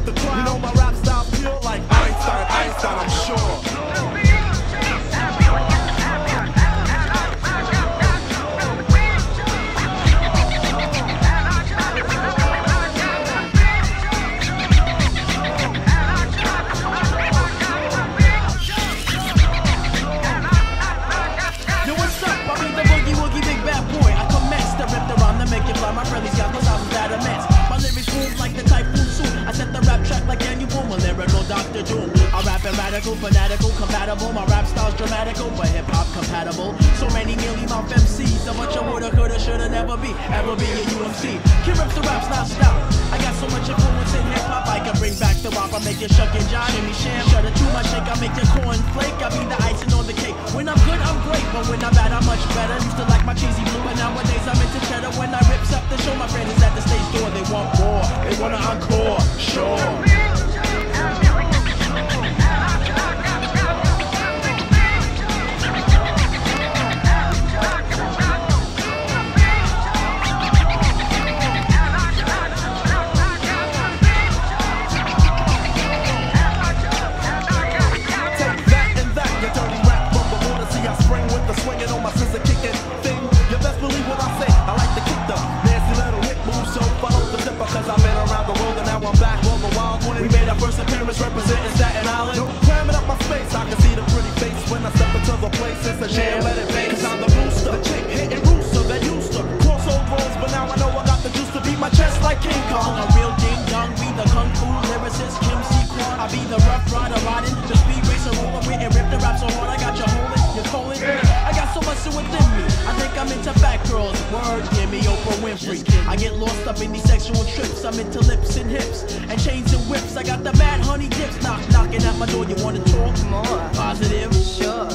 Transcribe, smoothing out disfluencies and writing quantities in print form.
the crowd. You know my rap style's pure like Einstein, I'm sure. My friendly's got those houses that immense. My lyrics move like the typhoon suit. I set the rap track like Daniel Boom, a lyrical Dr. Doom. I rap and radical, fanatical, compatible. My rap style's dramatical, but hip-hop compatible. So many mealy mouth MCs, a bunch of woulda, coulda, shoulda, never be a UMC. Kid rips the rap's not stop. I got so much influence in hip-hop, I can bring back the rap. I make you shuck and jive, Jimmy Sham. Shut it too much shake, I make your corn flake. I be the icing on the cake. When I'm good, I'm great, but when I'm bad, I'm much better. Used to like my cheesy blue, but nowadays I'm into cheddar. When I rips up the show, my friends is at the stage door. They want more, they wanna encore, sure. Swinging on my scissor kicking thing. You best believe what I say. I like to kick the nasty little hit move, so follow the zipper, cause I've been around the world and now I'm back on the wild one. We made our first appearance representing Staten Island. Cramming up my space, I can see the pretty face when I step into the place. It's a jam, let it bang, cause I'm the rooster. The chick hitting rooster that used to cross old roads, but now I know I got the juice to beat my chest like King Kong. A real ding dong, be the kung fu lyricist, Kim C-Quan. I be the rough rider riding, the speed racer rolling with and rip the rap so hard I got you holding, you're calling. I got so much within me. I think I'm into fat girls. Word, give me Oprah Winfrey. I get lost up in these sexual trips. I'm into lips and hips and chains and whips. I got the mad honey dips knocking at my door. You wanna talk more? Positive? Sure.